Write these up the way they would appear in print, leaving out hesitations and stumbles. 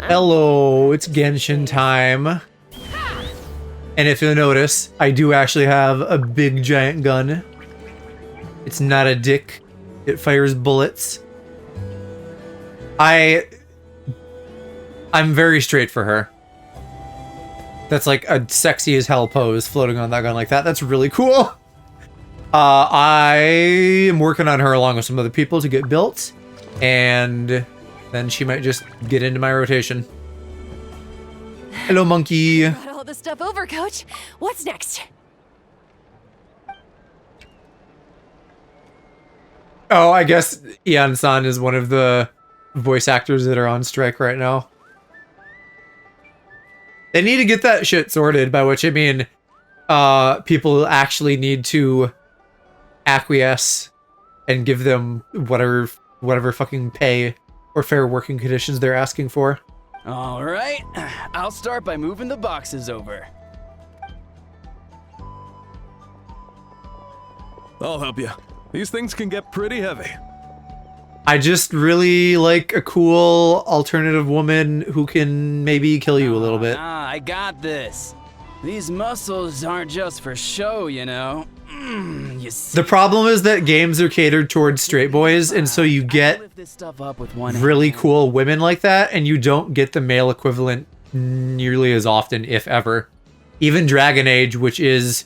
Hello, it's Genshin time. And if you'll notice, I do actually have a big giant gun. It's not a dick. It fires bullets. I'm very straight for her. That's like a sexy as hell pose floating on that gun like that. That's really cool. I am working on her along with some other people to get built. And then she might just get into my rotation. Hello, monkey. Got all the stuff over, Coach. What's next? Oh, I guess Ian-san is one of the voice actors that are on strike right now. They need to get that shit sorted, by which I mean, people actually need to acquiesce and give them whatever fucking pay or fair working conditions they're asking for. All right, I'll start by moving the boxes over. I'll help you. These things can get pretty heavy. I just really like a cool alternative woman who can maybe kill you a little bit. Nah, I got this. These muscles aren't just for show, you know. You see, The problem is that games are catered towards straight boys, and so you get lift this stuff up with one really hand. cool women like that, and you don't get the male equivalent nearly as often, if ever. Even Dragon Age, which is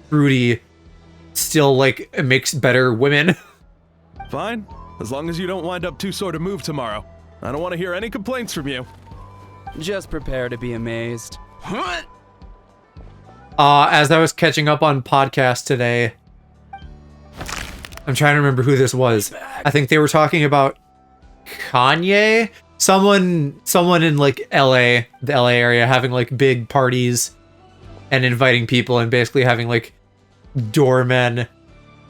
fruity, still like makes better women. Fine, as long as you don't wind up too sore to move tomorrow. I don't want to hear any complaints from you. Just prepare to be amazed. What? As I was catching up on podcasts today, I'm trying to remember who this was. I think they were talking about Kanye, someone in like LA, the LA area, having like big parties and inviting people and basically having like doormen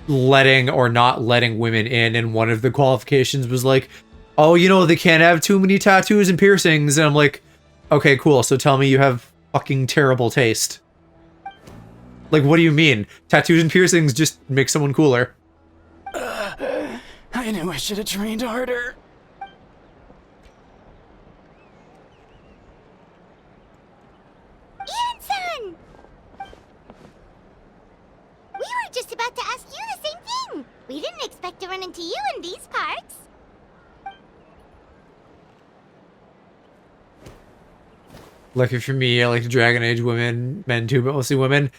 letting or not letting women in, and one of the qualifications was like, oh, you know, they can't have too many tattoos and piercings. And I'm like, okay, cool, so tell me you have fucking terrible taste. Like, what do you mean? Tattoos and piercings just make someone cooler. I knew I should have trained harder. Ian-san! We were just about to ask you the same thing. We didn't expect to run into you in these parts. Lucky for me, I like Dragon Age women, men too, but mostly women.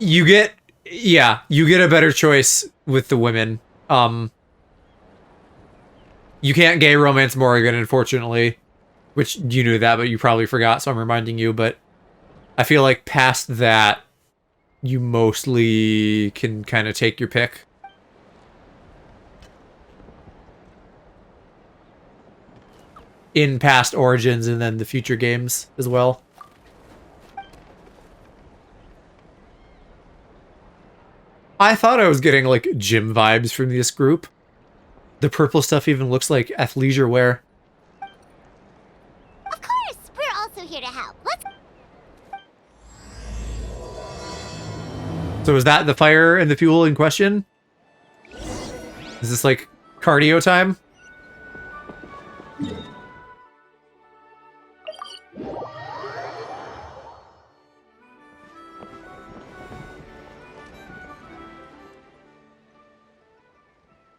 You get a better choice with the women. You can't gay romance Morrigan, unfortunately, which you knew that, but you probably forgot, so I'm reminding you. But I feel like past that, you mostly can kind of take your pick. In past Origins and then the future games as well. I thought I was getting like gym vibes from this group. The purple stuff even looks like athleisure wear. Of course, we're also here to help. Let's... So is that the fire and the fuel in question? Is this like cardio time?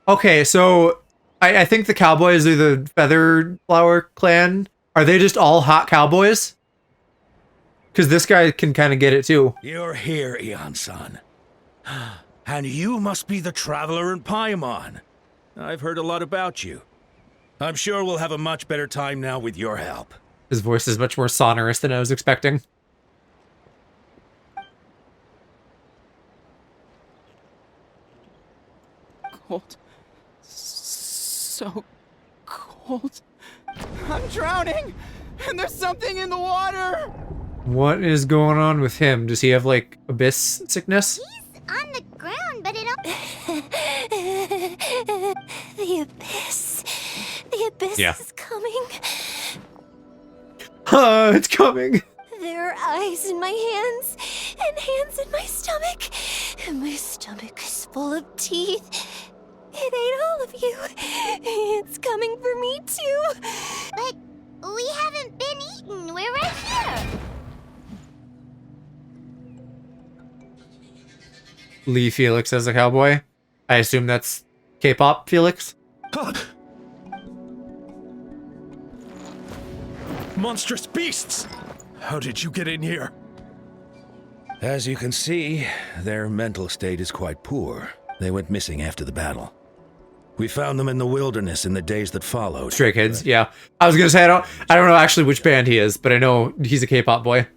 Okay, so I think the cowboys are the Feather Flower clan. Are they just all hot cowboys? Because this guy can kind of get it too. You're here, Ian-san. And you must be the traveler in Paimon. I've heard a lot about you. I'm sure we'll have a much better time now with your help. His voice is much more sonorous than I was expecting. Cold. So cold. I'm drowning! And there's something in the water! What is going on with him? Does he have like abyss sickness? He's on the ground, but it... The abyss. The abyss Yeah. is coming. It's coming. There are eyes in my hands, and hands in my stomach. And my stomach is full of teeth. It ate all of you. It's coming for me too. But We haven't been eaten. We're right here. Lee Felix as a cowboy. I assume that's K-pop Felix. Monstrous beasts! How did you get in here? As you can see, their mental state is quite poor. They went missing after the battle. We found them in the wilderness in the days that followed. Stray Kids, yeah. I was gonna say I don't know actually which band he is, but I know he's a K-pop boy.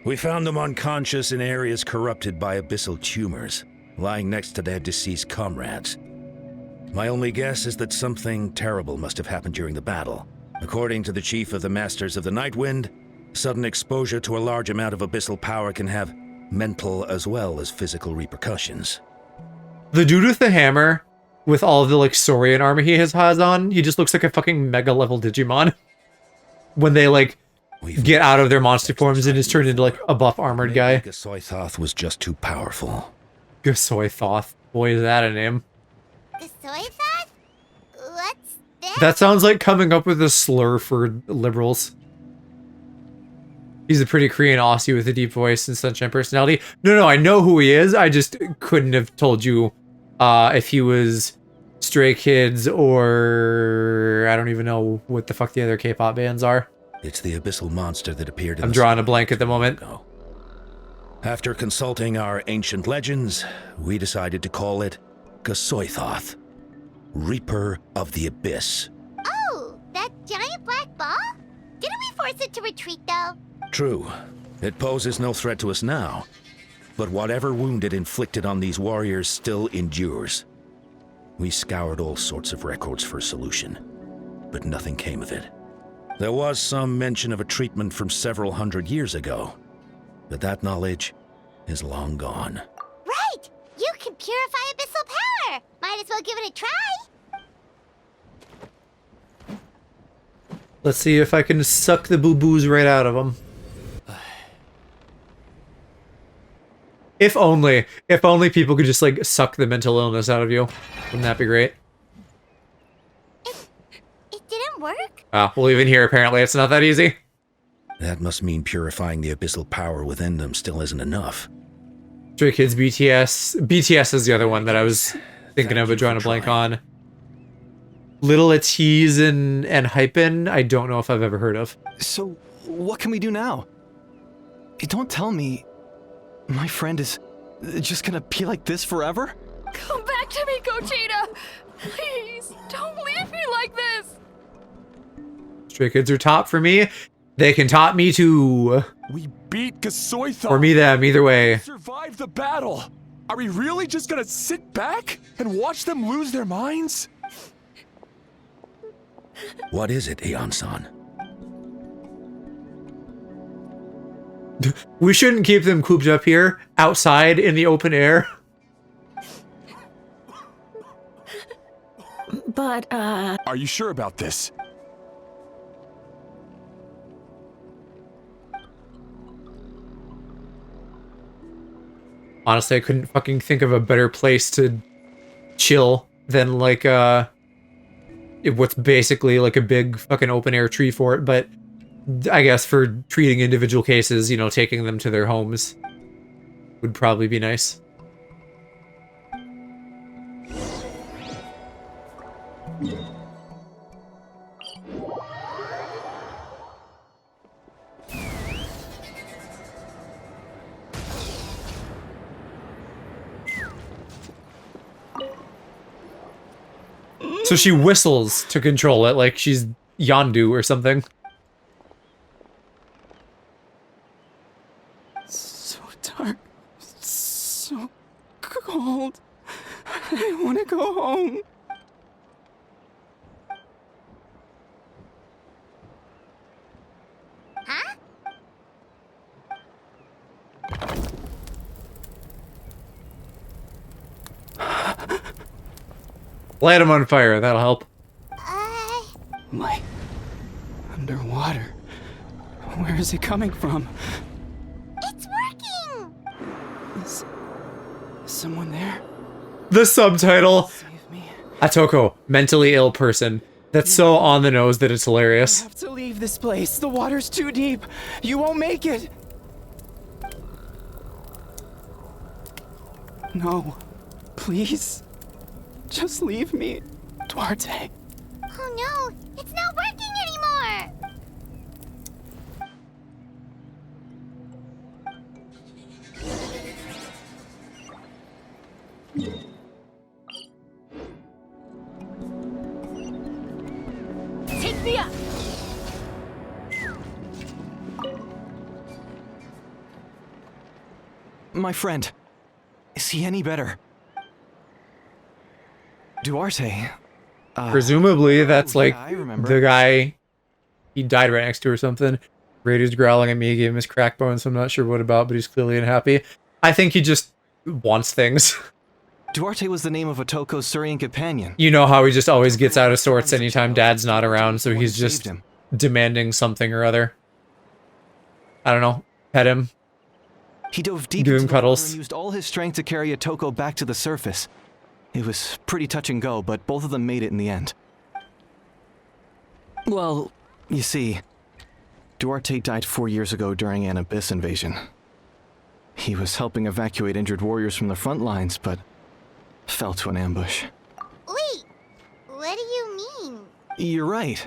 We found them unconscious in areas corrupted by abyssal tumors, lying next to their deceased comrades. My only guess is that something terrible must have happened during the battle. According to the chief of the Masters of the Nightwind, sudden exposure to a large amount of abyssal power can have mental as well as physical repercussions. The dude with the hammer, with all of the like Saurian armor he has on, he just looks like a fucking mega level Digimon. When they like get out of their monster forms and is turned into like a buff armored guy. Gasoithoth was just too powerful. Gasoithoth. Boy, is that a name. The soy fat? What's that? That sounds like coming up with a slur for liberals. He's a pretty Korean Aussie with a deep voice and sunshine personality. No, I know who he is. I just couldn't have told you if he was Stray Kids or I don't even know what the fuck the other K-pop bands are. It's the abyssal monster that appeared in I'm the drawing a blank at the moment. After consulting our ancient legends, we decided to call it Gasoithoth, Reaper of the Abyss. Oh, that giant black ball? Didn't we force it to retreat, though? True. It poses no threat to us now, but whatever wound it inflicted on these warriors still endures. We scoured all sorts of records for a solution, but nothing came of it. There was some mention of a treatment from several hundred years ago, but that knowledge is long gone. Right! You can purify abyssal power! Might as well give it a try! Let's see if I can suck the boo-boos right out of them. If only people could just like suck the mental illness out of you. Wouldn't that be great? It didn't work? Well, even here, apparently it's not that easy. That must mean purifying the abyssal power within them still isn't enough. Stray Kids, BTS. BTS is the other one that I was thinking of, but drawing a blank on. Little Atiz and Hypen, I don't know if I've ever heard of. So, what can we do now? Don't tell me my friend is just gonna be like this forever? Come back to me, Gogeta! Please, don't leave me like this! Stray Kids are top for me. They can top me too. We beat Gasoithoth. Or me them, either way. Survived the battle. Are we really just gonna sit back and watch them lose their minds? What is it, Aeon-san? We shouldn't keep them cooped up here, outside in the open air. But, Are you sure about this? Honestly, I couldn't fucking think of a better place to chill than like what's basically like a big fucking open air tree fort, but I guess for treating individual cases, you know, taking them to their homes would probably be nice. So she whistles to control it like she's Yondu or something. So dark, so cold. I want to go home. Huh? Light him on fire, that'll help. Light. Underwater. Where is it coming from? It's working! Is someone there? The subtitle. Save me. Atoko, mentally ill person. That's so on the nose that it's I hilarious. have to leave this place. The water's too deep. You won't make it. No. Please. Just leave me, Duarte. Oh no, it's not working anymore! Take me up! My friend. Is he any better? Duarte. Presumably, that's yeah, like I remember. the guy he died right next to or something. Raiders growling at me, gave him his crack bone, so I'm not sure what about, but he's clearly unhappy. I think he just wants things. Duarte was the name of Otoko's Surian companion. You know how he just always gets out of sorts anytime Dad's not around, so he's just Saved him. demanding something or other. I don't know. Pet him. He dove deep Give into him the water cuddles. and used all his strength to carry Otoko back to the surface. It was pretty touch and go, but both of them made it in the end. Well, you see, Duarte died 4 years ago during an Abyss invasion. He was helping evacuate injured warriors from the front lines, but fell to an ambush. Wait, what do you mean? You're right.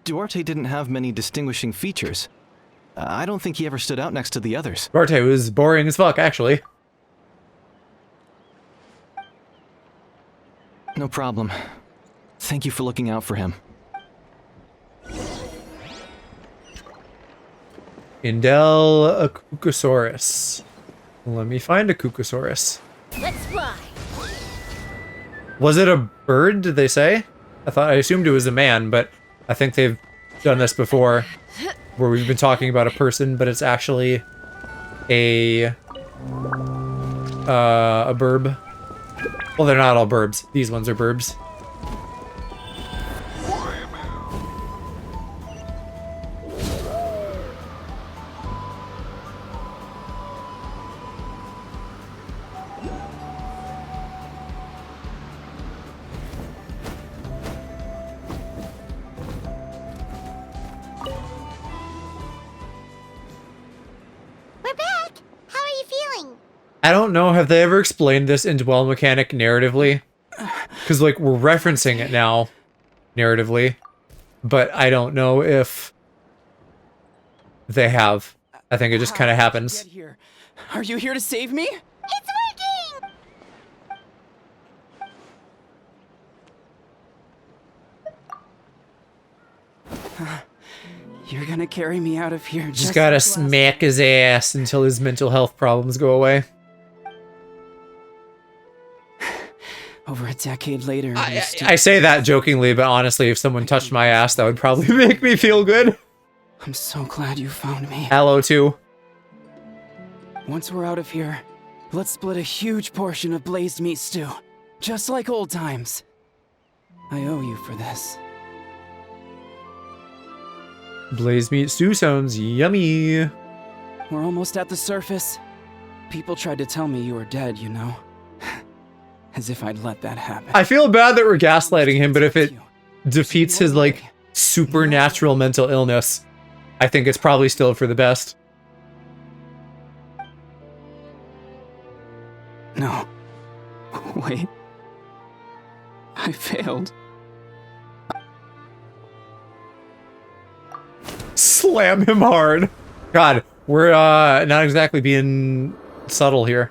Duarte didn't have many distinguishing features. I don't think he ever stood out next to the others. Duarte was boring as fuck, actually. No problem. Thank you for looking out for him. Indel a Kukosaurus. Let me find a Kukosaurus. Let's fly! Was it a bird, did they say? I assumed it was a man, but I think they've done this before, where we've been talking about a person, but it's actually a burb. Well, they're not all burbs. These ones are burbs. We're back! How are you feeling? I don't know, have they ever explained this in Dwell Mechanic narratively? Because, like, we're referencing it now, narratively, but I don't know if they have. I think it just kind of happens. Get here. Are you here to save me? It's working! You're gonna carry me out of here. Just gotta smack his ass until his mental health problems go away. Over a decade later. I say that jokingly, but honestly, if someone touched my ass, that would probably make me feel good. I'm so glad you found me. Hello, too. Once we're out of here, let's split a huge portion of blazed meat stew. Just like old times. I owe you for this. Blaze meat stew sounds yummy. We're almost at the surface. People tried to tell me you were dead, you know. As if I'd let that happen. I feel bad that we're gaslighting him, but if it defeats his, like, supernatural mental illness, I think it's probably still for the best. No. Wait. I failed. Slam him hard. God, we're not exactly being subtle here.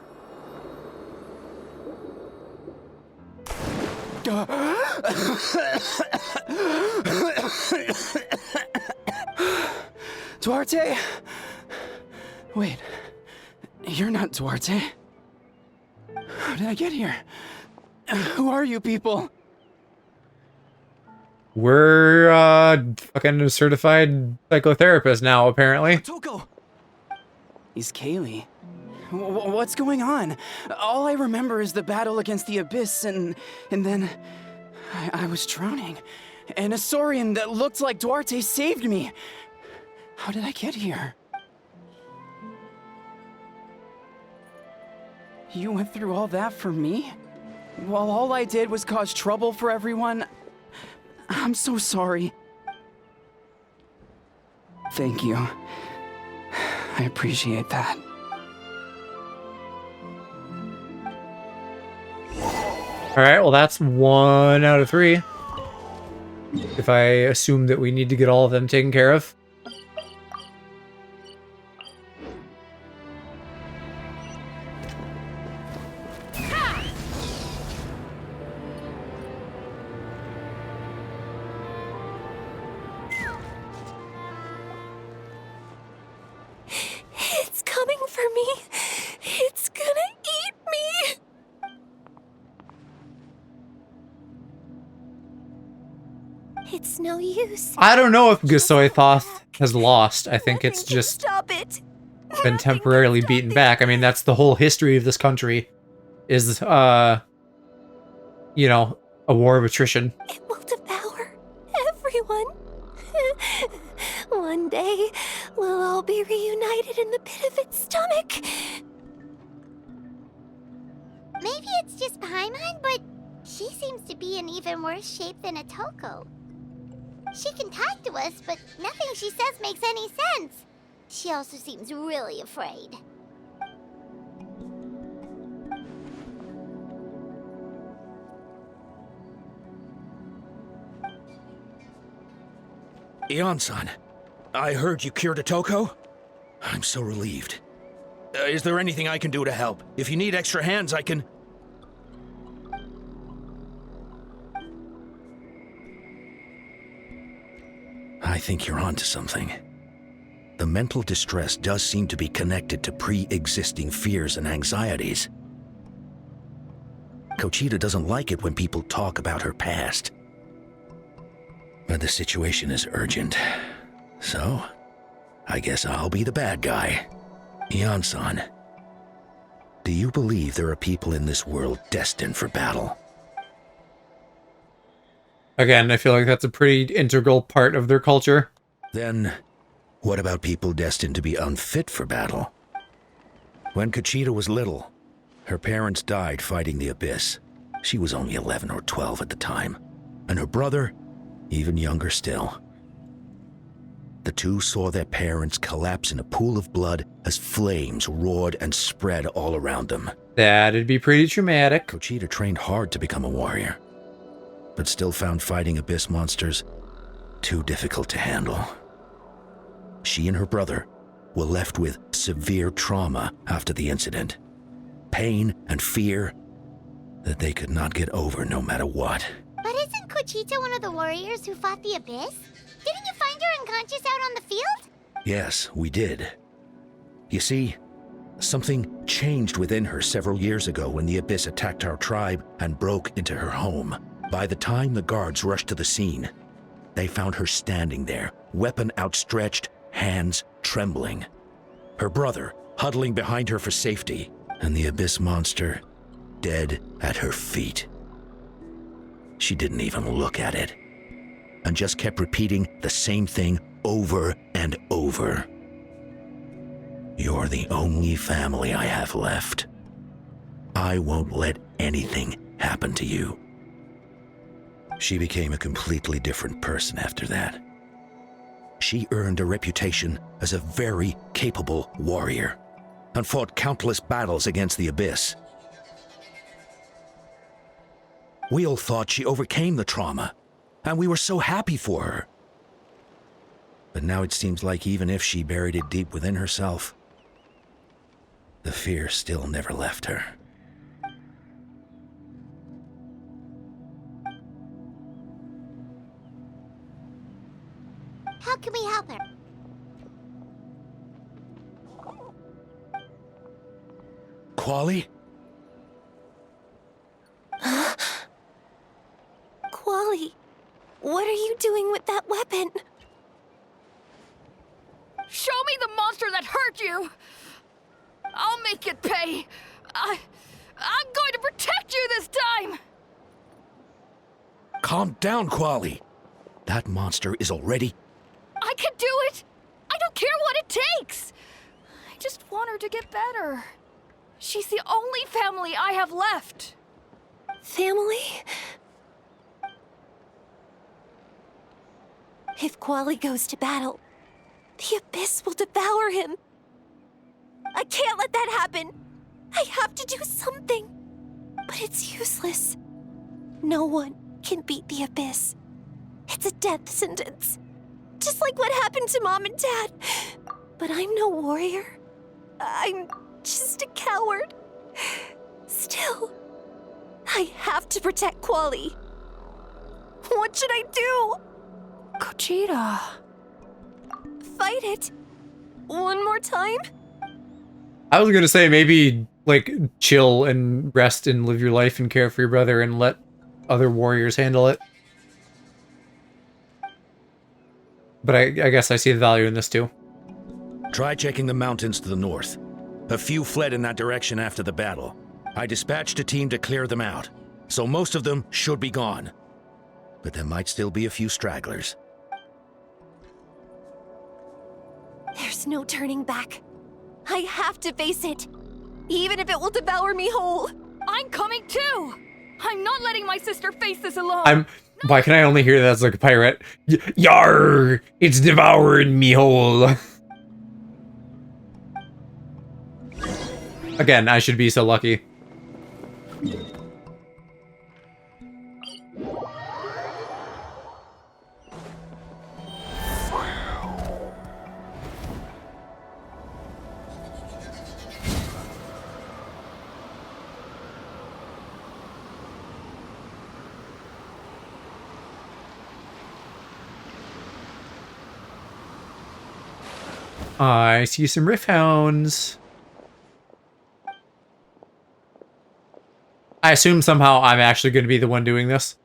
Duarte? Wait. You're not Duarte. How did I get here? Who are you people? We're fucking certified psychotherapists now, apparently. Otoko! He's Kaylee. What's going on? All I remember is the battle against the Abyss, and then I was drowning. And a Saurian that looked like Duarte saved me. How did I get here? You went through all that for me? While all I did was cause trouble for everyone? I'm so sorry. Thank you. I appreciate that. Alright, well that's 1 out of 3. If I assume that we need to get all of them taken care of. It's coming for me. It's gonna eat me. It's no use. I don't know if Gisoithoth has lost. I think it's Nothing can just stop it. been Nothing temporarily can beaten stop back. I mean, that's the whole history of this country is, you know, a war of attrition. It will devour everyone. One day, we'll all be reunited in the pit of its stomach. Maybe it's just Paimon, but she seems to be in even worse shape than Atoko. She can talk to us, but nothing she says makes any sense. She also seems really afraid. Ion-san, I heard you cured Atoko? I'm so relieved. Is there anything I can do to help? If you need extra hands, I can... I think you're onto something. The mental distress does seem to be connected to pre-existing fears and anxieties. Kochita doesn't like it when people talk about her past. But the situation is urgent. So, I guess I'll be the bad guy. Ion-san, do you believe there are people in this world destined for battle? Again, I feel like that's a pretty integral part of their culture. Then, what about people destined to be unfit for battle? When Kochita was little, her parents died fighting the Abyss. She was only 11 or 12 at the time. And her brother, even younger still. The two saw their parents collapse in a pool of blood as flames roared and spread all around them. That'd be pretty traumatic. Kochita trained hard to become a warrior, but still found fighting Abyss monsters too difficult to handle. She and her brother were left with severe trauma after the incident. Pain and fear that they could not get over no matter what. But isn't Kochita one of the warriors who fought the Abyss? Didn't you find her unconscious out on the field? Yes, we did. You see, something changed within her several years ago when the Abyss attacked our tribe and broke into her home. By the time the guards rushed to the scene, they found her standing there, weapon outstretched, hands trembling. Her brother huddling behind her for safety, and the Abyss monster dead at her feet. She didn't even look at it, and just kept repeating the same thing over and over. You're the only family I have left. I won't let anything happen to you. She became a completely different person after that. She earned a reputation as a very capable warrior, and fought countless battles against the Abyss. We all thought she overcame the trauma, and we were so happy for her. But now it seems like even if she buried it deep within herself, the fear still never left her. How can we help her? Quali? Quali, what are you doing with that weapon? Show me the monster that hurt you! I'll make it pay! I'm going to protect you this time! Calm down, Quali. That monster is already... I can do it! I don't care what it takes! I just want her to get better. She's the only family I have left. Family? If Quali goes to battle, the Abyss will devour him. I can't let that happen. I have to do something. But it's useless. No one can beat the Abyss. It's a death sentence. Just like what happened to Mom and Dad. But I'm no warrior. I'm just a coward. Still, I have to protect Quali. What should I do? Gogeta. Fight it? One more time? I was gonna say maybe like chill and rest and live your life and care for your brother and let other warriors handle it. But I guess I see the value in this too. Try checking the mountains to the north. A few fled in that direction after the battle. I dispatched a team to clear them out, so most of them should be gone. But there might still be a few stragglers. There's no turning back. I have to face it, even if it will devour me whole. I'm coming too! I'm not letting my sister face this alone! Why can I only hear that as like a pirate? Yar! It's devouring me whole. Again, I should be so lucky. I see some riff hounds. I assume somehow I'm actually going to be the one doing this.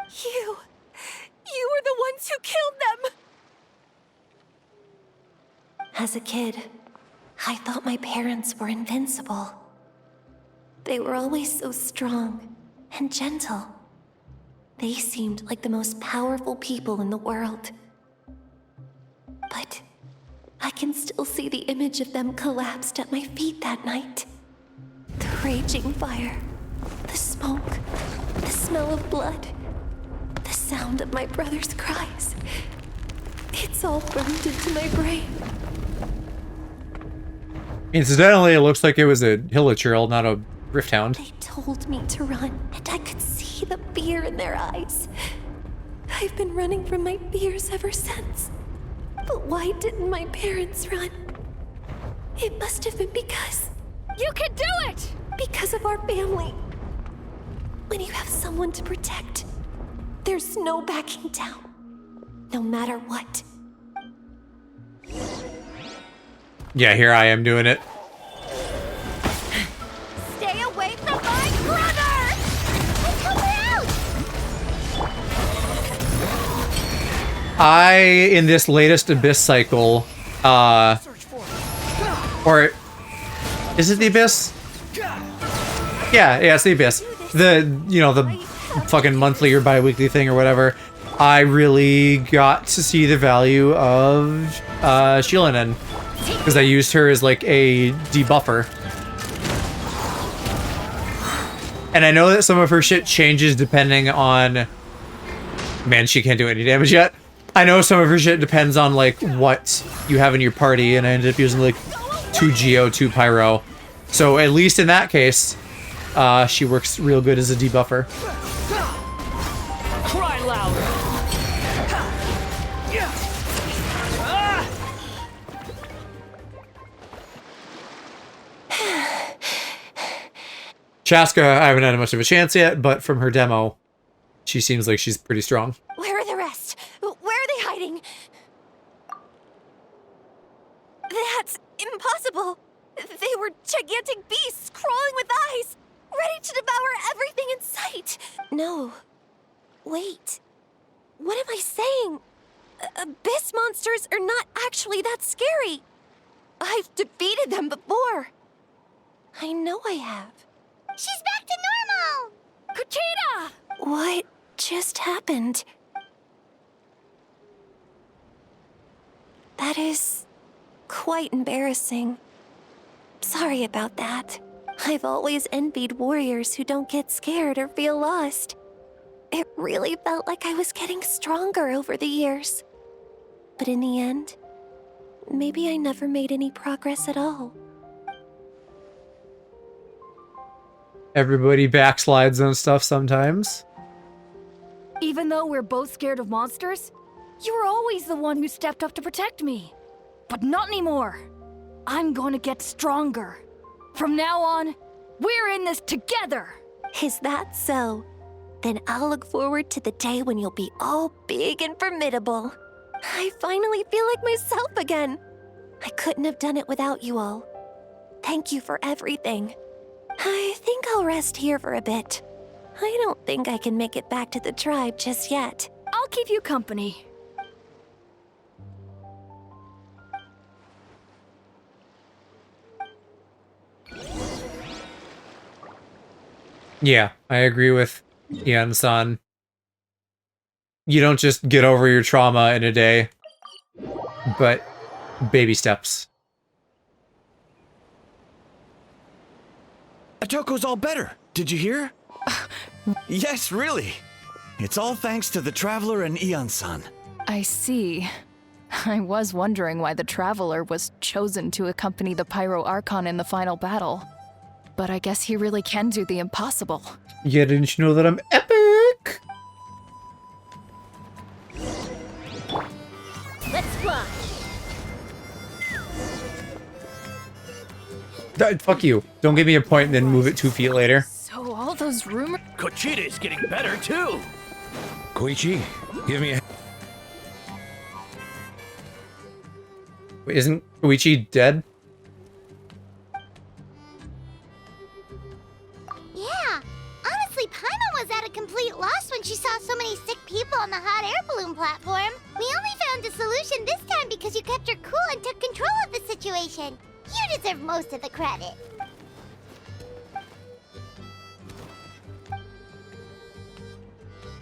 You were the ones who killed them! As a kid, I thought my parents were invincible. They were always so strong and gentle. They seemed like the most powerful people in the world. But I can still see the image of them collapsed at my feet that night. The raging fire, the smoke, the smell of blood, the sound of my brother's cries. It's all burned into my brain. Incidentally, it looks like it was a hilichurl, not a rifthound. They told me to run, and I could see the fear in their eyes. I've been running from my fears ever since. But why didn't my parents run? It must have been because... You can do it! Because of our family. When you have someone to protect, there's no backing down. No matter what. Yeah, here I am doing it. Stay away from my brother! Come out! In this latest Abyss cycle, or is it the Abyss? Yeah, it's the Abyss. The fucking monthly or bi-weekly thing or whatever. I really got to see the value of Shilinen, because I used her as like a debuffer. And I know that some of her shit changes depending on... Man, she can't do any damage yet. I know some of her shit depends on like what you have in your party, and I ended up using like 2 Geo, 2 Pyro. So at least in that case, she works real good as a debuffer. Cry louder! Chaska, I haven't had much of a chance yet, but from her demo, she seems like she's pretty strong. Where are the rest? Where are they hiding? That's impossible. They were gigantic beasts crawling with eyes, ready to devour everything in sight. No. Wait. What am I saying? Abyss monsters are not actually that scary. I've defeated them before. I know I have. She's back to normal! Gogeta! What just happened? That is quite embarrassing. Sorry about that. I've always envied warriors who don't get scared or feel lost. It really felt like I was getting stronger over the years. But in the end, maybe I never made any progress at all. Everybody backslides on stuff sometimes. Even though we're both scared of monsters, you were always the one who stepped up to protect me. But not anymore. I'm gonna get stronger. From now on, we're in this together. Is that so? Then I'll look forward to the day when you'll be all big and formidable. I finally feel like myself again. I couldn't have done it without you all. Thank you for everything. I think I'll rest here for a bit. I don't think I can make it back to the tribe just yet. I'll keep you company. Yeah, I agree with Ian-san. You don't just get over your trauma in a day, but baby steps. Atoko's all better. Did you hear? Yes, really. It's all thanks to the Traveler and Ian-san. I see. I was wondering why the Traveler was chosen to accompany the Pyro Archon in the final battle. But I guess he really can do the impossible. Yeah, didn't you know that I'm epic? Let's fly. Fuck you. Don't give me a point and then move it 2 feet later. So all those rumors... Kochida's getting better, too. Koichi, give me a... Wait, isn't Koichi dead? Yeah. Honestly, Paimon was at a complete loss when she saw so many sick people on the hot air balloon platform. We only found a solution this time because you kept her cool and took control of the situation. You deserve most of the credit.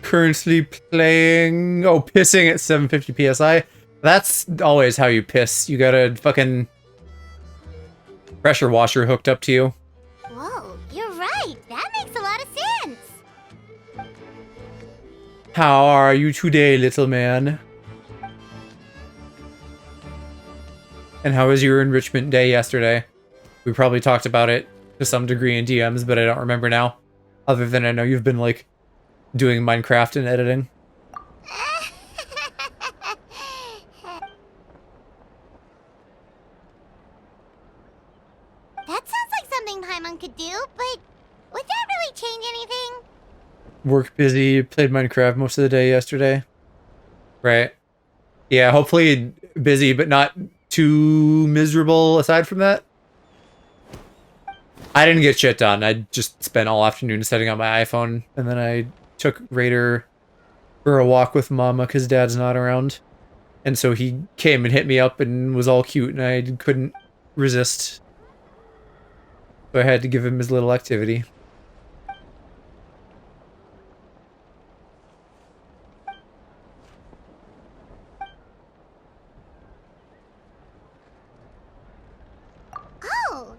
Currently playing... Oh, pissing at 750 PSI. That's always how you piss. You got a fucking pressure washer hooked up to you. Whoa, you're right. That makes a lot of sense. How are you today, little man? And how was your enrichment day yesterday? We probably talked about it to some degree in DMs, but I don't remember now. Other than I know you've been, like, doing Minecraft and editing. That sounds like something Paimon could do, but would that really change anything? Work busy, played Minecraft most of the day yesterday. Right. Yeah, hopefully busy, but not too miserable aside from that. I didn't get shit done. I just spent all afternoon setting up my iPhone, and then I took Raider for a walk with Mama because Dad's not around. And so he came and hit me up and was all cute, and I couldn't resist. So I had to give him his little activity. Oh,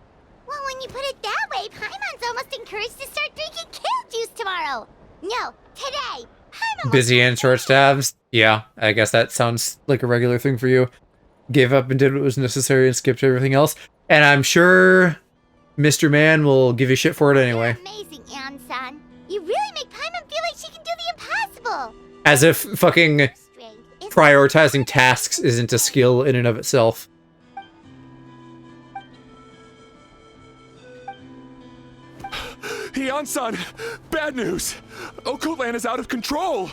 well, when you put it that way, Paimon's almost encouraged to start drinking kale juice tomorrow. No, today. Paimon Busy and short staffs? Yeah, I guess that sounds like a regular thing for you. Gave up and did what was necessary and skipped everything else. And I'm sure Mr. Man will give you shit for it anyway. Amazing, Ann-san. You really make Paimon feel like she can do the impossible. As if fucking Strength is prioritizing tasks isn't a skill in and of itself. Ian-san! Bad news! Okotland is out of control!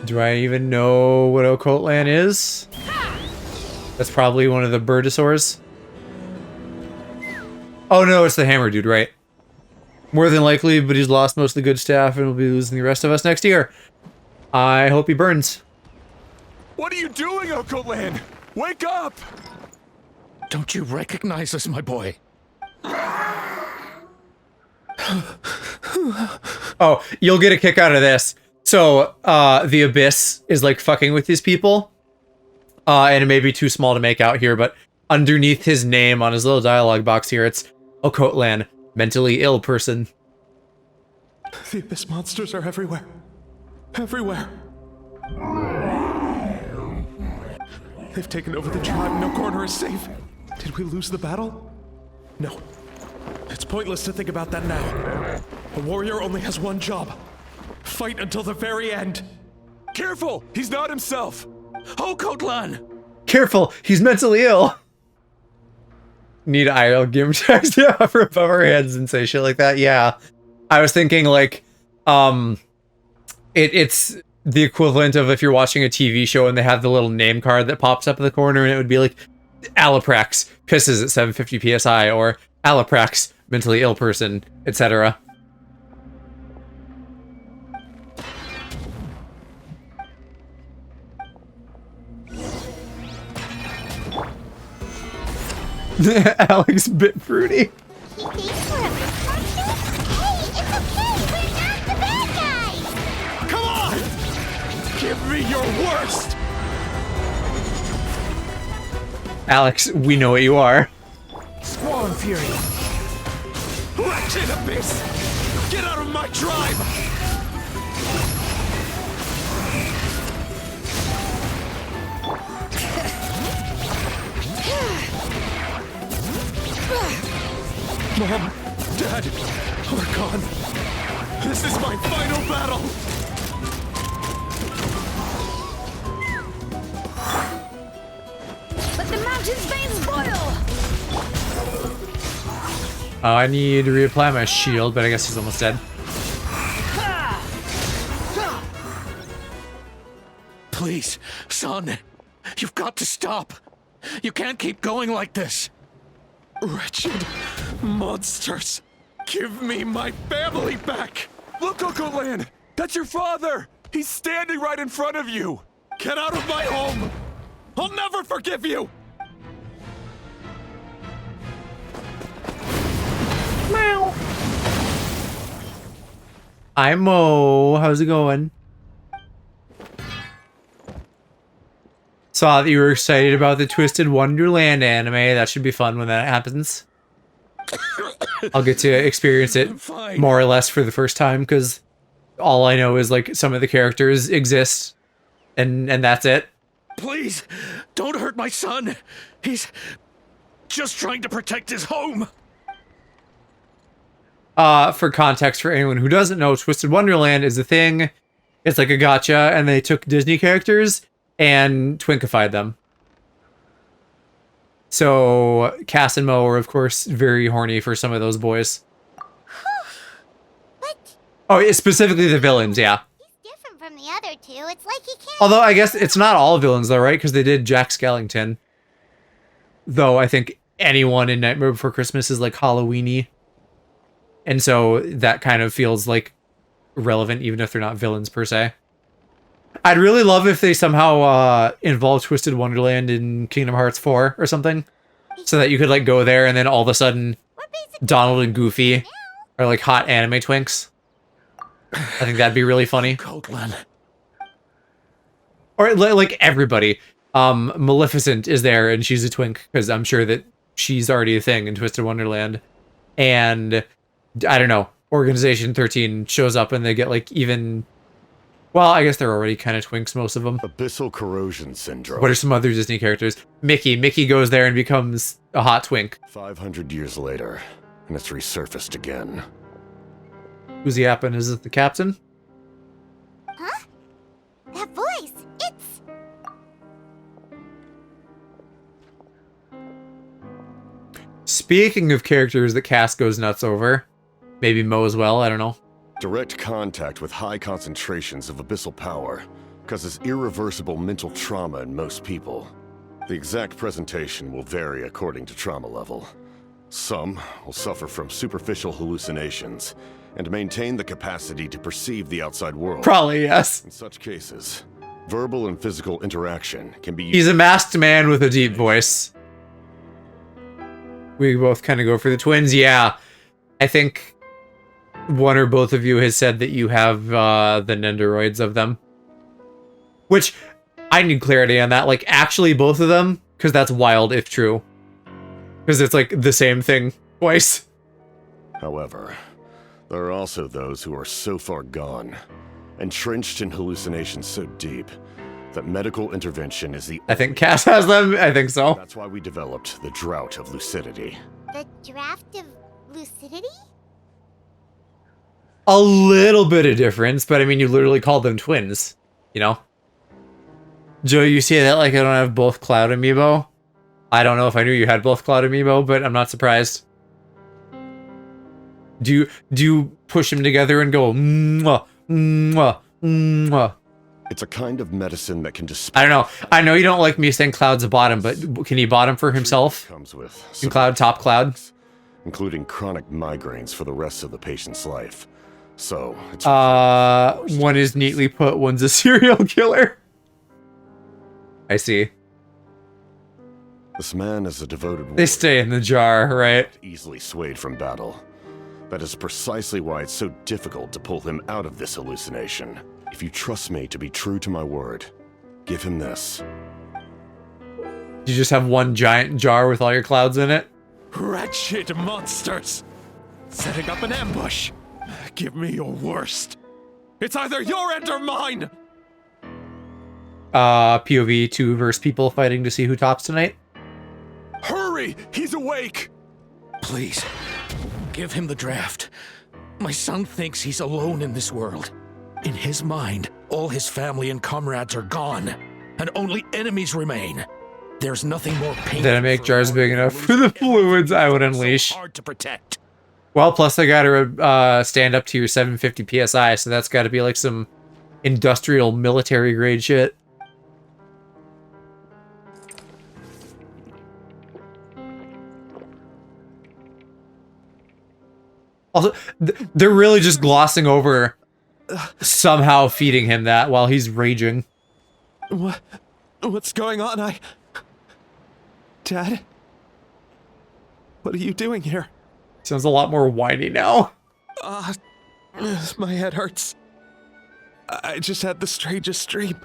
Do I even know what Okotland is? That's probably one of the Birdosaurs. Oh no, it's the Hammer Dude, right? More than likely, but he's lost most of the good staff and will be losing the rest of us next year. I hope he burns. What are you doing, Okotland? Wake up! Don't you recognize us, my boy? Oh, you'll get a kick out of this. So, the Abyss is like fucking with these people. And it may be too small to make out here, but underneath his name on his little dialogue box here, it's Okotlan, mentally ill person. The Abyss monsters are everywhere. Everywhere. They've taken over the tribe. No corner is safe. Did we lose the battle? No. It's pointless to think about that now. A warrior only has one job. Fight until the very end. Careful! He's not himself! Oh, Kotlan! Careful, he's mentally ill. Need idle game text to hover above our heads and say shit like that. Yeah. I was thinking like, it's the equivalent of if you're watching a TV show and they have the little name card that pops up in the corner and it would be like, Alaprax pisses at 750 psi, or Alaprax, mentally ill person, etc. Alex bit fruity. He thinks we're a misfortune? Hey, it's okay! We're not the bad guys! Come on! Give me your worst! Alex, we know what you are. Squall Fury! Wretched Abyss! Get out of my tribe! Mom, Dad, we're gone. This is my final battle! Let the mountain's veins boil! I need to reapply my shield, but I guess he's almost dead. Please, son, you've got to stop. You can't keep going like this. Wretched monsters, give me my family back. Look, Okotlan, that's your father. He's standing right in front of you. Get out of my home. I'll never forgive you. Meow. Hi Mo, how's it going? Saw that you were excited about the Twisted Wonderland anime. That should be fun when that happens. I'll get to experience it more or less for the first time, because all I know is like some of the characters exist, and that's it. Please, don't hurt my son. He's just trying to protect his home. For context, for anyone who doesn't know, Twisted Wonderland is a thing. It's like a gacha, and they took Disney characters and twinkified them. So Cass and Mo are, of course, very horny for some of those boys. What? Oh, it's specifically the villains, yeah. He's different from the other two. It's like he can't... Although I guess it's not all villains, though, right? Because they did Jack Skellington. Though I think anyone in Nightmare Before Christmas is like Halloween-y. And so that kind of feels like relevant, even if they're not villains per se. I'd really love if they somehow involve Twisted Wonderland in Kingdom Hearts 4 or something. So that you could like go there and then all of a sudden Donald and Goofy are like hot anime twinks. I think that'd be really funny. Kotlan. Or like everybody. Maleficent is there and she's a twink because I'm sure that she's already a thing in Twisted Wonderland. And I don't know, Organization 13 shows up and they get like even... Well, I guess they're already kind of twinks, most of them. Abyssal corrosion syndrome. What are some other Disney characters? Mickey. Mickey goes there and becomes a hot twink. 500 years later, and it's resurfaced again. Who's yapping? Is it the captain? Huh? That voice, it's... Speaking of characters that Cass goes nuts over, maybe Mo as well, I don't know. Direct contact with high concentrations of abyssal power causes irreversible mental trauma in most people. The exact presentation will vary according to trauma level. Some will suffer from superficial hallucinations and maintain the capacity to perceive the outside world. Probably, yes. In such cases, verbal and physical interaction can be used. He's a masked man with a deep voice. We both kind of go for the twins, yeah. I think one or both of you has said that you have the Nendoroids of them. Which, I need clarity on that. Like, actually both of them? Because that's wild if true. Because it's like the same thing twice. However, there are also those who are so far gone, entrenched in hallucinations so deep, that medical intervention is the I think Cass has them. I think so. That's why we developed the Drought of Lucidity. The draft of lucidity? A little bit of difference, but I mean, you literally called them twins, you know? Joe, you say that like I don't have both Cloud Amiibo? I don't know if I knew you had both Cloud Amiibo, but I'm not surprised. Do you push them together and go, mwah, mwah, mwah? It's a kind of medicine that can I don't know. I know you don't like me saying Cloud's a bottom, but can he bottom for himself? Comes with Can Cloud top Cloud? including chronic migraines for the rest of the patient's life. So, it's one is neatly put, one's a serial killer. I see. This man is a devoted warrior. They stay in the jar, right? Easily swayed from battle. That is precisely why it's so difficult to pull him out of this hallucination. If you trust me to be true to my word, give him this. You just have one giant jar with all your clouds in it? Wretched monsters! Setting up an ambush! Give me your worst! It's either your end or mine! POV 2 versus people fighting to see who tops tonight. Hurry! He's awake! Please, give him the draft. My son thinks he's alone in this world. In his mind, all his family and comrades are gone, and only enemies remain. There's nothing more painful. Did I make jars big enough for the fluids I would unleash? So hard to protect. Well, plus I gotta stand up to your 750 PSI, so that's gotta be like some industrial military grade shit. Also, they're really just glossing over somehow feeding him that while he's raging. What's going on? Dad? What are you doing here? Sounds a lot more whiny now. My head hurts. I just had the strangest dream.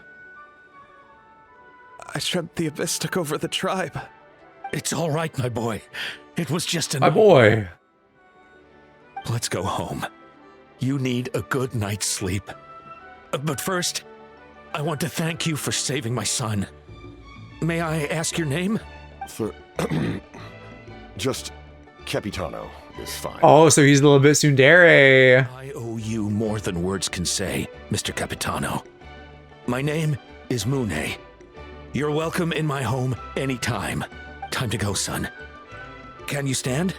I dreamt the Abyss took over the tribe. It's all right, my boy. It was just an... My boy. Let's go home. You need a good night's sleep. But first, I want to thank you for saving my son. May I ask your name? Just Capitano is fine. Oh, so he's a little bit tsundere. I owe you more than words can say, Mr. Capitano. My name is Mune. You're welcome in my home anytime. Time to go, son. Can you stand?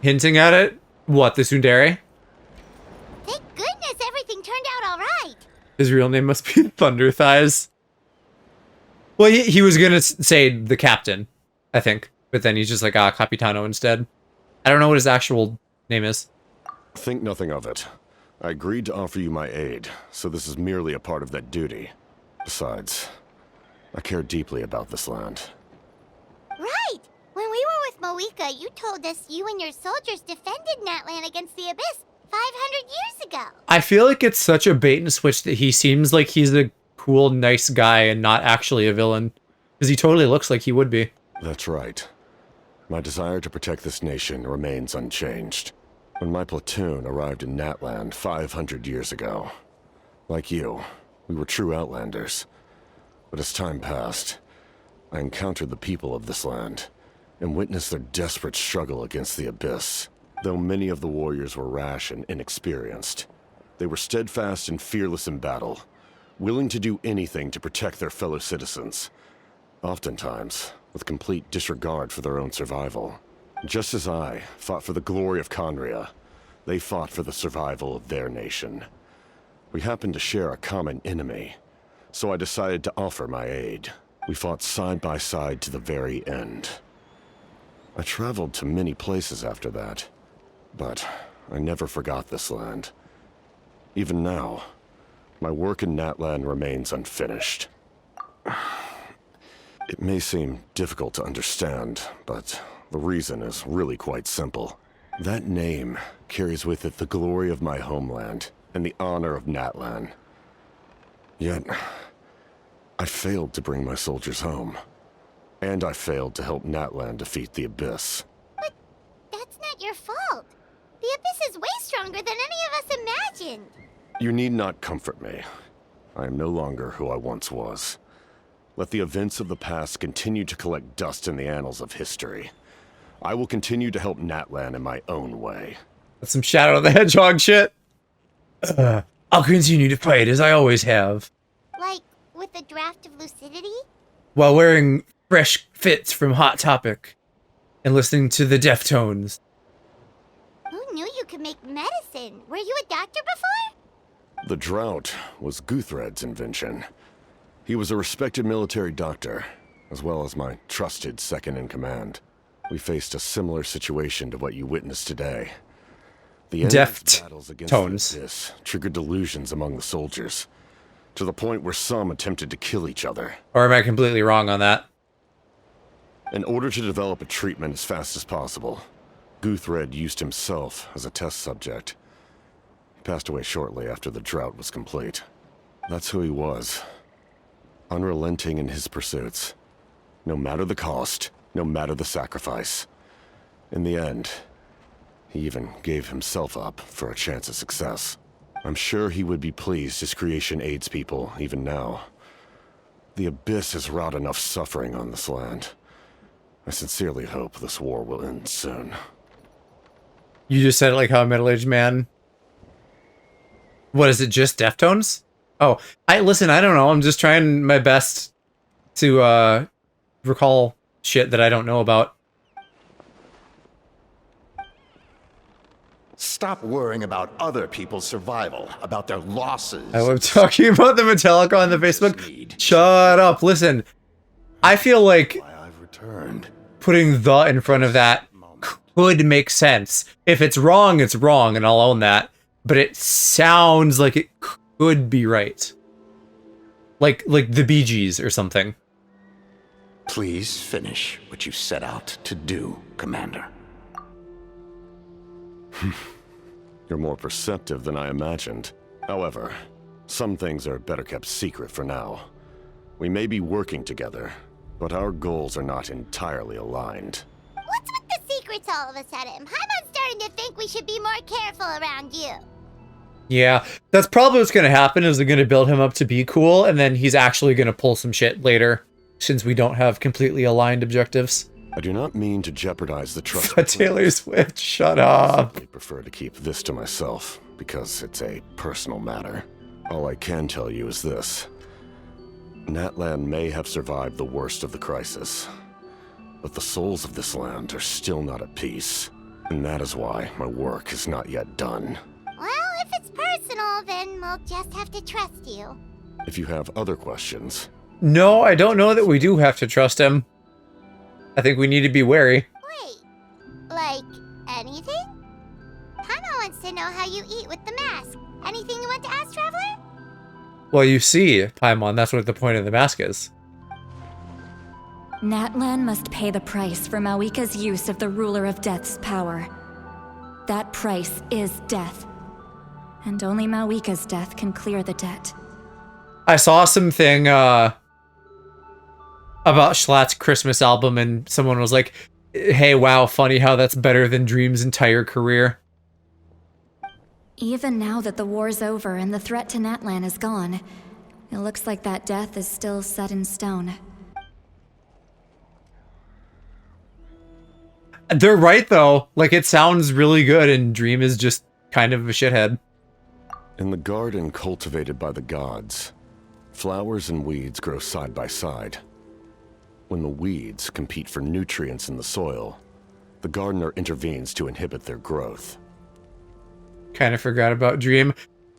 Hinting at it? What, the tsundere? Thank goodness everything turned out all right. His real name must be Thunder Thighs. Well, he was gonna say the captain, I think. But then he's just like, Capitano instead. I don't know what his actual name is. Think nothing of it. I agreed to offer you my aid, so this is merely a part of that duty. Besides, I care deeply about this land. Right! When we were with Moika, you told us you and your soldiers defended Natlan against the Abyss 500 years ago. I feel like it's such a bait and switch that he seems like he's a cool, nice guy and not actually a villain. Because he totally looks like he would be. That's right. My desire to protect this nation remains unchanged. When my platoon arrived in Natlan 500 years ago, like you, we were true outlanders. But as time passed, I encountered the people of this land and witnessed their desperate struggle against the Abyss. Though many of the warriors were rash and inexperienced, they were steadfast and fearless in battle, willing to do anything to protect their fellow citizens, oftentimes with complete disregard for their own survival. Just as I fought for the glory of Conria, they fought for the survival of their nation. We happened to share a common enemy, so I decided to offer my aid. We fought side by side to the very end. I traveled to many places after that, but I never forgot this land. Even now, my work in Natlan remains unfinished. It may seem difficult to understand, but the reason is really quite simple. That name carries with it the glory of my homeland and the honor of Natlan. Yet, I failed to bring my soldiers home. And I failed to help Natlan defeat the Abyss. But that's not your fault. The Abyss is way stronger than any of us imagined. You need not comfort me. I am no longer who I once was. Let the events of the past continue to collect dust in the annals of history. I will continue to help Natlan in my own way. That's some Shadow the Hedgehog shit. I'll continue to fight as I always have. Like, with the draft of lucidity? While wearing fresh fits from Hot Topic and listening to the Deftones. Who knew you could make medicine? Were you a doctor before? The drought was Guthred's invention. He was a respected military doctor, as well as my trusted second-in-command. We faced a similar situation to what you witnessed today. The endless battles against the Abyss triggered delusions among the soldiers, to the point where some attempted to kill each other. Or am I completely wrong on that? In order to develop a treatment as fast as possible, Guthred used himself as a test subject. He passed away shortly after the drought was complete. That's who he was. Unrelenting in his pursuits. No matter the cost, no matter the sacrifice. In the end, he even gave himself up for a chance at success. I'm sure he would be pleased his creation aids people even now. The Abyss has wrought enough suffering on this land. I sincerely hope this war will end soon. You just said it like how a middle-aged man. What is it, just Deftones? Oh, listen, I don't know. I'm just trying my best to recall shit that I don't know about. Stop worrying about other people's survival, about their losses. I love talking about the Metallica on the Facebook. Shut up. Listen, I feel like putting the in front of that could make sense. If it's wrong, and I'll own that. But it sounds like it could be right. Like the Bee Gees or something. Please finish what you set out to do, Commander. You're more perceptive than I imagined. However, some things are better kept secret for now. We may be working together, but our goals are not entirely aligned. What's with the secrets all of a sudden? Paimon's starting to think we should be more careful around you. Yeah, that's probably what's going to happen is they're going to build him up to be cool, and then he's actually going to pull some shit later, since we don't have completely aligned objectives. I do not mean to jeopardize the trust. But Taylor Swift, shut up. I prefer to keep this to myself, because it's a personal matter. All I can tell you is this. Natlan may have survived the worst of the crisis, but the souls of this land are still not at peace. And that is why my work is not yet done. Well, if it's personal, then we'll just have to trust you. If you have other questions... No, I don't know that we do have to trust him. I think we need to be wary. Wait, like anything? Paimon wants to know how you eat with the mask. Anything you want to ask, Traveler? Well, you see, Paimon, that's what the point of the mask is. Natlan must pay the price for Mawika's use of the Ruler of Death's power. That price is death. And only Mawika's death can clear the debt. I saw something, about Schlatt's Christmas album, and someone was like, hey, wow, funny how that's better than Dream's entire career. Even now that the war's over and the threat to Natlan is gone, it looks like that death is still set in stone. They're right, though. Like, it sounds really good, and Dream is just kind of a shithead. In the garden cultivated by the gods, flowers and weeds grow side by side. When the weeds compete for nutrients in the soil, the gardener intervenes to inhibit their growth. Kind of forgot about Dream.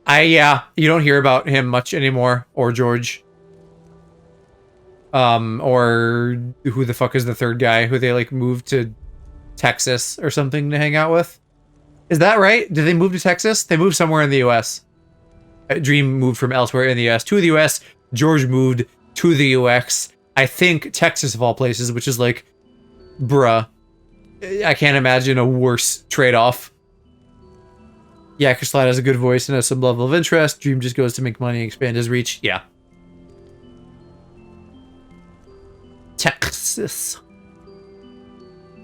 Yeah, you don't hear about him much anymore, or George. Or who the fuck is the third guy who they, like, moved to Texas or something to hang out with? Is that right? Did they move to Texas? They moved somewhere in the US. Dream moved from elsewhere in the US to the US. George moved to the US. I think Texas of all places, which is like, bruh, I can't imagine a worse trade-off. Yeah, Slide has a good voice and has some level of interest. Dream just goes to make money and expand his reach. Yeah. Texas.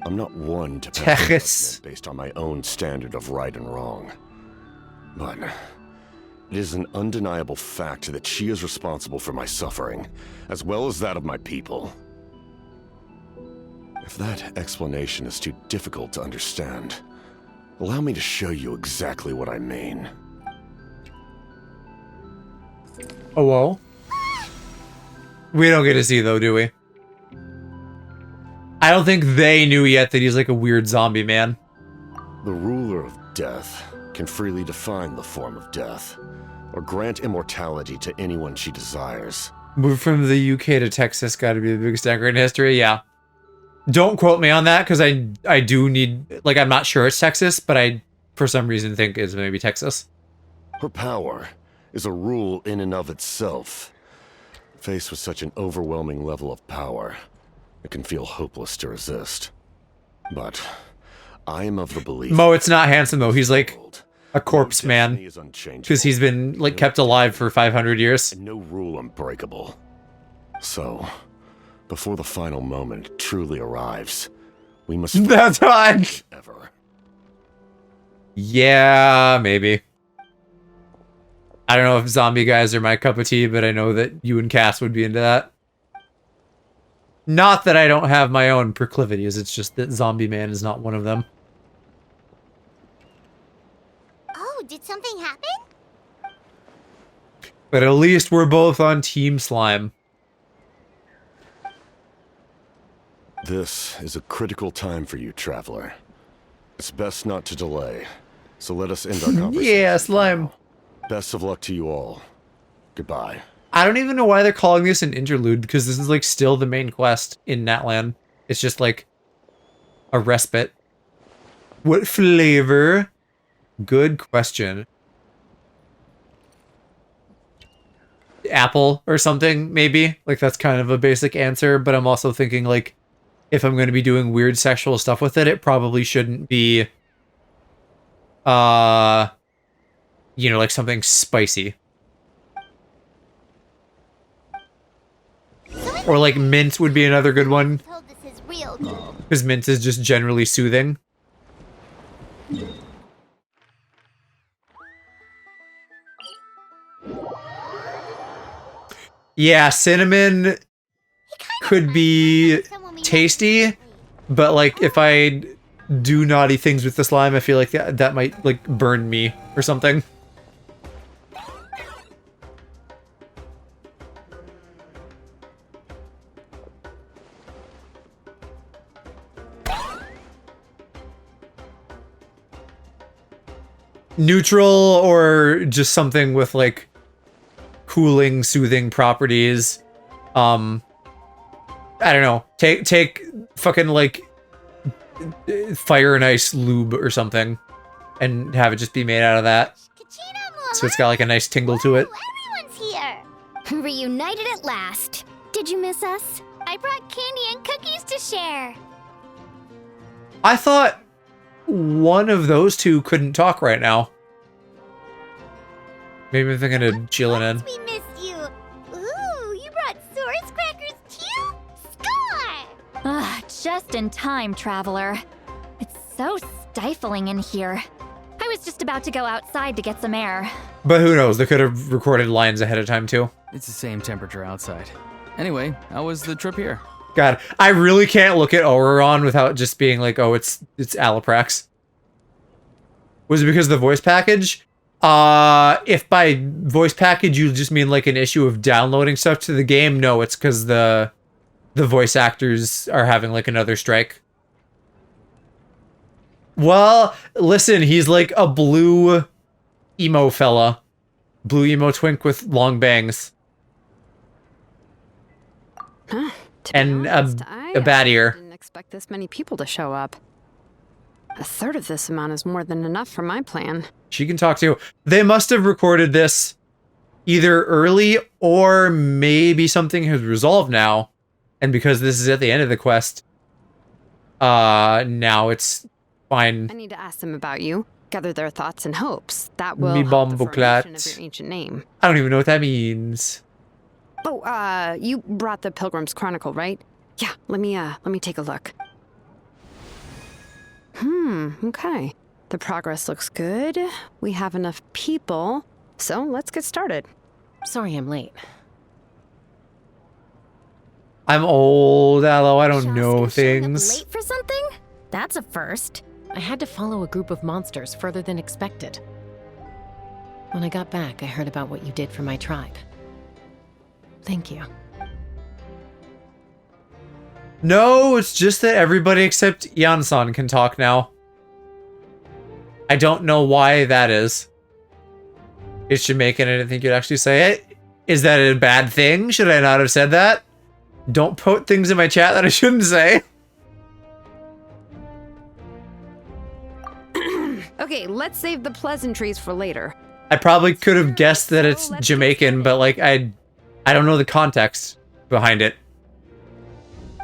I'm not one to pass Texas judgment based on my own standard of right and wrong. But it is an undeniable fact that she is responsible for my suffering, as well as that of my people. If that explanation is too difficult to understand, allow me to show you exactly what I mean. Oh, whoa. We don't get to see, though, do we? I don't think they knew yet that he's like a weird zombie man. The ruler of death can freely define the form of death, or grant immortality to anyone she desires. Move from the UK to Texas, gotta be the biggest anchor in history, yeah. Don't quote me on that, because I do need... Like, I'm not sure it's Texas, but I, for some reason, think it's maybe Texas. Her power is a rule in and of itself. Faced with such an overwhelming level of power, it can feel hopeless to resist. But I am of the belief... Mo, it's not handsome, though. He's like a corpse man. Because he's been, like, kept alive for 500 years. And no rule unbreakable. So, before the final moment truly arrives, we must... That's right! Ever. Yeah, maybe. I don't know if zombie guys are my cup of tea, but I know that you and Cass would be into that. Not that I don't have my own proclivities, it's just that Zombie Man is not one of them. Oh, did something happen? But at least we're both on Team Slime. This is a critical time for you, Traveler. It's best not to delay, so let us end our conversation. Yeah, Slime. Best of luck to you all. Goodbye. I don't even know why they're calling this an interlude, because this is like still the main quest in Natlan. It's just like a respite. What flavor? Good question. Apple or something, maybe? Like, that's kind of a basic answer, but I'm also thinking, like, if I'm going to be doing weird sexual stuff with it, it probably shouldn't be, you know, like something spicy. Or like mint would be another good one. Because mint is just generally soothing. Yeah, cinnamon could be tasty, but like if I do naughty things with the slime, I feel like that might like burn me or something. Neutral or just something with like cooling, soothing properties. I don't know. Take fucking like fire and ice lube or something and have it just be made out of that. So it's got like a nice tingle to it. Everyone's here. Reunited at last. Did you miss us? I brought candy and cookies to share. I thought one of those two couldn't talk right now. Maybe I'm thinking of Jillian. We missed you. Ooh, you brought Source crackers too? Score! Ah, just in time, Traveler. It's so stifling in here. I was just about to go outside to get some air. But who knows? They could have recorded lines ahead of time too. It's the same temperature outside. Anyway, how was the trip here? God, I really can't look at Auroron without just being like, oh, it's Alaprax. Was it because of the voice package? If by voice package you just mean like an issue of downloading stuff to the game, no, it's because the voice actors are having like another strike. Well, listen, he's like a blue emo fella. Blue emo twink with long bangs. Huh. And a bat ear. Didn't expect this many people to show up. A third of this amount is more than enough for my plan. She can talk too. They must have recorded this either early or maybe something has resolved now And because this is at the end of the quest, now it's fine. I need to ask them about you, gather their thoughts and hopes. That will Me help the bomboclat. formation of your ancient name. I don't even know what that means. Oh, you brought the Pilgrim's Chronicle, right? Yeah, let me take a look. Okay. The progress looks good. We have enough people, so let's get started. Sorry I'm late. I'm old, Aloe. I don't know things. Late for something? That's a first. I had to follow a group of monsters further than expected. When I got back, I heard about what you did for my tribe. Thank you. No, it's just that everybody except Yansan can talk now. I don't know why that is. It's Jamaican. I didn't think you'd actually say it. Is that a bad thing? Should I not have said that? Don't put things in my chat that I shouldn't say. Okay, let's save the pleasantries for later. I probably could have guessed that it's Jamaican, but like I don't know the context behind it.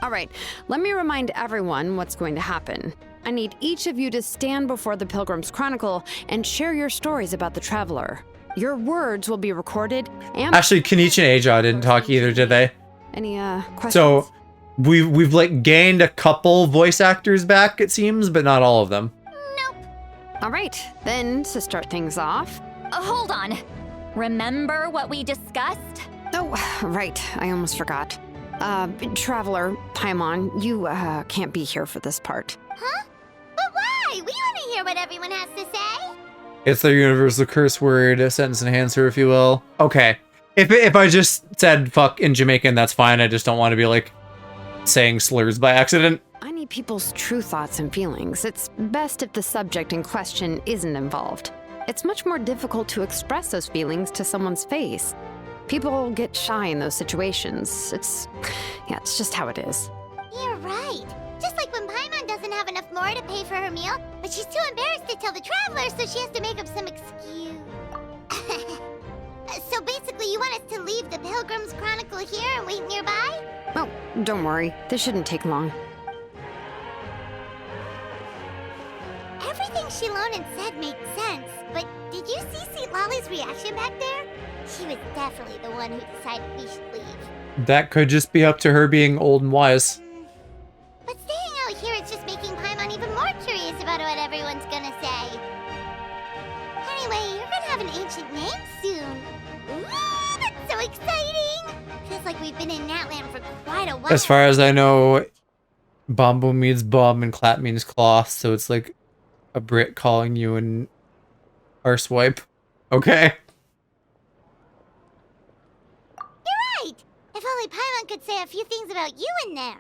All right, let me remind everyone what's going to happen. I need each of you to stand before the Pilgrim's Chronicle and share your stories about the Traveler. Your words will be recorded and... Actually, Kenichi and Aja didn't talk either, did they? Any, questions? So, we've like gained a couple voice actors back, it seems, but not all of them. All right, then to start things off... Hold on. Remember what we discussed? Oh, right, I almost forgot. Traveler, Paimon, you, can't be here for this part. Huh? But why? We want to hear what everyone has to say. It's their universal curse word, a sentence enhancer, if you will. Okay. If I just said fuck in Jamaican, that's fine. I just don't want to be, like, saying slurs by accident. I need people's true thoughts and feelings. It's best if the subject in question isn't involved. It's much more difficult to express those feelings to someone's face. People get shy in those situations. It's just how it is. You're right. Just like when Paimon doesn't have enough lore to pay for her meal, but she's too embarrassed to tell the Traveler, so she has to make up some excuse. So basically, you want us to leave the Pilgrim's Chronicle here and wait nearby? Oh, don't worry. This shouldn't take long. Everything Shilonen said makes sense, but did you see St. Lolly's reaction back there? She was definitely the one who decided we should leave. That could just be up to her being old and wise. But staying out here is just making Paimon even more curious about what everyone's gonna say. Anyway, you're gonna have an ancient name soon. Ooh, that's so exciting! Feels like we've been in Natlan for quite a while. As far as I know, Bombo means bum and clap means cloth, so it's like a Brit calling you an arsewipe. Okay. You're right! If only Paimon could say a few things about you in there.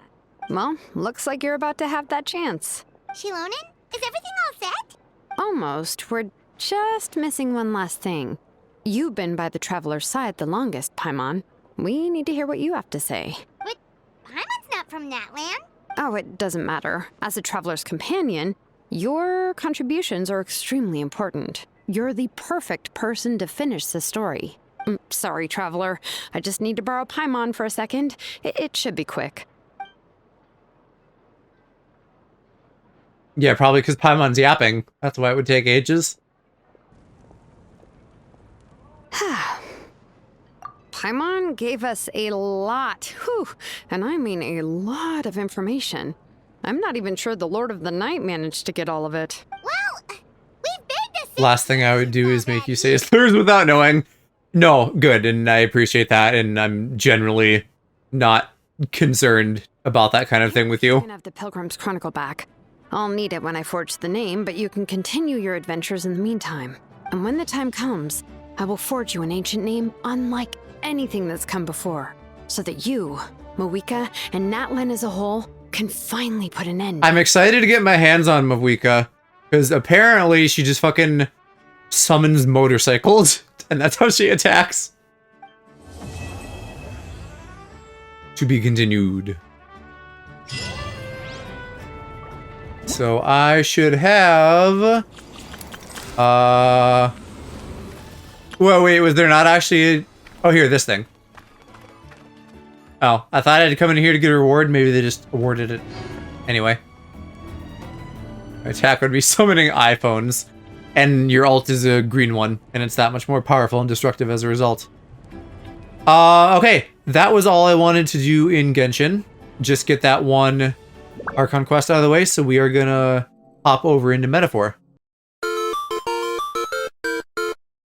Well, looks like you're about to have that chance. Shilonen, is everything all set? Almost. We're just missing one last thing. You've been by the Traveler's side the longest, Paimon. We need to hear what you have to say. But Paimon's not from Natlan. Oh, it doesn't matter. As a Traveler's companion, your contributions are extremely important. You're the perfect person to finish the story. Sorry, Traveler. I just need to borrow Paimon for a second. It should be quick. Yeah, probably because Paimon's yapping. That's why it would take ages. Paimon gave us a lot, and I mean a lot of information. I'm not even sure the Lord of the Night managed to get all of it. Well, we've begged to Last thing I would do is make you say slurs without knowing. No, good, and I appreciate that, and I'm generally not concerned about that kind of thing with you. I can have the Pilgrim's Chronicle back. I'll need it when I forge the name, but you can continue your adventures in the meantime. And when the time comes, I will forge you an ancient name unlike anything that's come before, so that you, Mawika, and Natlan as a whole can finally put an end. I'm excited to get my hands on Mawika, because apparently she just fucking summons motorcycles, and that's how she attacks. To be continued. So I should have... Well, wait, was there not actually... Oh, here, this thing. Oh, I thought I had to come in here to get a reward. Maybe they just awarded it. Anyway. My attack would be summoning iPhones. And your ult is a green one. And it's that much more powerful and destructive as a result. Okay. That was all I wanted to do in Genshin. Just get that one Archon quest out of the way. So we are gonna hop over into Metaphor.